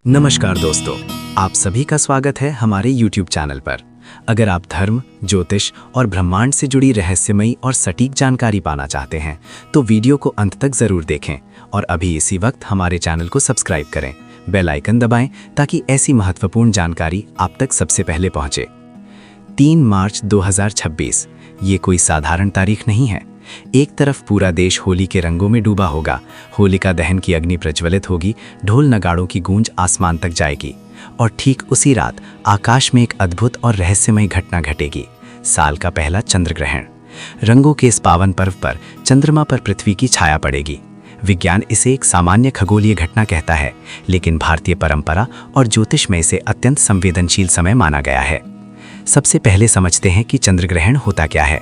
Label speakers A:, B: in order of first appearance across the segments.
A: नमस्कार दोस्तों, आप सभी का स्वागत है हमारे YouTube चैनल पर। अगर आप धर्म, ज्योतिष और ब्रह्मांड से जुड़ी रहस्यमयी और सटीक जानकारी पाना चाहते हैं तो वीडियो को अंत तक जरूर देखें और अभी इसी वक्त हमारे चैनल को सब्सक्राइब करें, बेल आइकन दबाएं ताकि ऐसी महत्वपूर्ण जानकारी आप तक सबसे पहले पहुंचे। 3 मार्च 2026 ये कोई साधारण तारीख नहीं है। एक तरफ पूरा देश होली के रंगों में डूबा होगा, होलिका दहन की अग्नि प्रज्वलित होगी, ढोल नगाड़ों की गूंज आसमान तक जाएगी और ठीक उसी रात आकाश में एक अद्भुत और रहस्यमय घटना घटेगी। साल का पहला चंद्र ग्रहण। रंगों के इस पावन पर्व पर चंद्रमा पर पृथ्वी की छाया पड़ेगी। विज्ञान इसे एक सामान्य खगोलीय घटना कहता है, लेकिन भारतीय परंपरा और ज्योतिष में इसे अत्यंत संवेदनशील समय माना गया है। सबसे पहले समझते हैं कि चंद्र ग्रहण होता क्या है।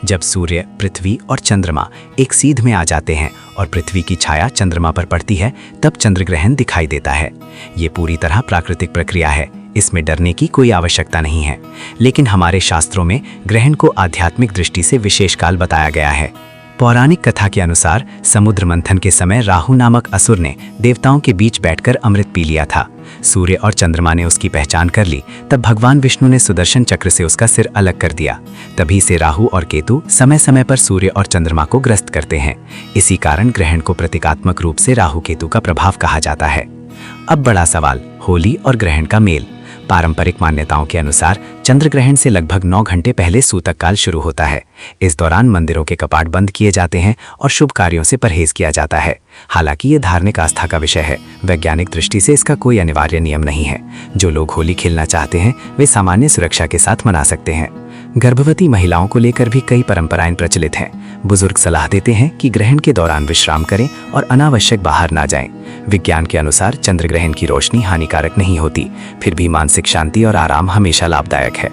A: जब सूर्य, पृथ्वी और चंद्रमा एक सीध में आ जाते हैं और पृथ्वी की छाया चंद्रमा पर पड़ती है, तब चंद्र ग्रहण दिखाई देता है। ये पूरी तरह प्राकृतिक प्रक्रिया है, इसमें डरने की कोई आवश्यकता नहीं है। लेकिन हमारे शास्त्रों में ग्रहण को आध्यात्मिक दृष्टि से विशेष काल बताया गया है। पौराणिक कथा के अनुसार समुद्र मंथन के समय राहु नामक असुर ने देवताओं के बीच बैठकर अमृत पी लिया था। सूर्य और चंद्रमा ने उसकी पहचान कर ली, तब भगवान विष्णु ने सुदर्शन चक्र से उसका सिर अलग कर दिया। तभी से राहु और केतु समय समय पर सूर्य और चंद्रमा को ग्रस्त करते हैं। इसी कारण ग्रहण को प्रतीकात्मक रूप से राहु केतु का प्रभाव कहा जाता है। अब बड़ा सवाल, होली और ग्रहण का मेल। पारंपरिक मान्यताओं के अनुसार चंद्र ग्रहण से लगभग 9 घंटे पहले सूतक काल शुरू होता है। इस दौरान मंदिरों के कपाट बंद किए जाते हैं और शुभ कार्यों से परहेज किया जाता है। हालांकि ये धार्मिक आस्था का विषय है, वैज्ञानिक दृष्टि से इसका कोई अनिवार्य नियम नहीं है। जो लोग होली खेलना चाहते हैं वे सामान्य सुरक्षा के साथ मना सकते हैं। गर्भवती महिलाओं को लेकर भी कई परंपराएं प्रचलित हैं। बुजुर्ग सलाह देते हैं कि ग्रहण के दौरान विश्राम करें और अनावश्यक बाहर ना जाएं। विज्ञान के अनुसार चंद्र ग्रहण की रोशनी हानिकारक नहीं होती, फिर भी मानसिक शांति और आराम हमेशा लाभदायक है।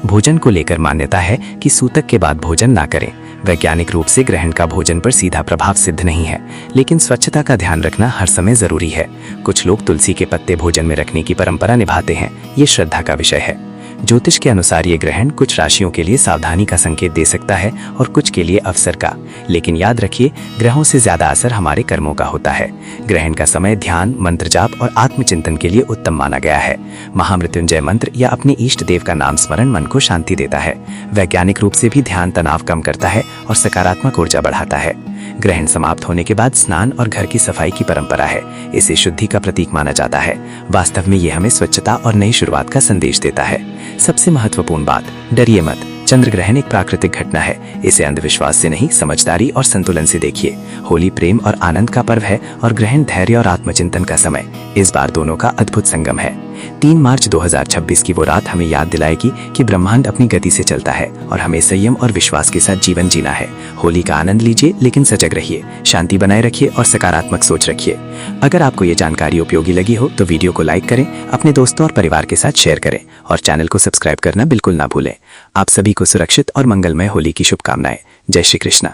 A: भोजन को लेकर मान्यता है कि सूतक के बाद भोजन ना करें। वैज्ञानिक रूप से ग्रहण का भोजन पर सीधा प्रभाव सिद्ध नहीं है, लेकिन स्वच्छता का ध्यान रखना हर समय जरूरी है। कुछ लोग तुलसी के पत्ते भोजन में रखने की परंपरा निभाते हैं, ये श्रद्धा का विषय है। ज्योतिष के अनुसार ये ग्रहण कुछ राशियों के लिए सावधानी का संकेत दे सकता है और कुछ के लिए अवसर का। लेकिन याद रखिए, ग्रहों से ज्यादा असर हमारे कर्मों का होता है। ग्रहण का समय ध्यान, मंत्र जाप और आत्मचिंतन के लिए उत्तम माना गया है। महामृत्युंजय मंत्र या अपने इष्ट देव का नाम स्मरण मन को शांति देता है। वैज्ञानिक रूप से भी ध्यान तनाव कम करता है और सकारात्मक ऊर्जा बढ़ाता है। ग्रहण समाप्त होने के बाद स्नान और घर की सफाई की परंपरा है। इसे शुद्धि का प्रतीक माना जाता है। वास्तव में ये हमें स्वच्छता और नई शुरुआत का संदेश देता है। सबसे महत्वपूर्ण बात, डरिए मत। चंद्र ग्रहण एक प्राकृतिक घटना है, इसे अंधविश्वास से नहीं, समझदारी और संतुलन से देखिए। होली प्रेम और आनंद का पर्व है और ग्रहण धैर्य और आत्मचिंतन का समय। इस बार दोनों का अद्भुत संगम है। 3 मार्च 2026 की वो रात हमें याद दिलाएगी कि ब्रह्मांड अपनी गति से चलता है और हमें संयम और विश्वास के साथ जीवन जीना है। होली का आनंद लीजिए, लेकिन सजग रहिए, शांति बनाए रखिए और सकारात्मक सोच रखिए। अगर आपको ये जानकारी उपयोगी लगी हो तो वीडियो को लाइक करें, अपने दोस्तों और परिवार के साथ शेयर करें और चैनल को सब्सक्राइब करना बिल्कुल ना भूलें। आप सभी को सुरक्षित और मंगलमय होली की शुभकामनाएं। जय श्री कृष्ण।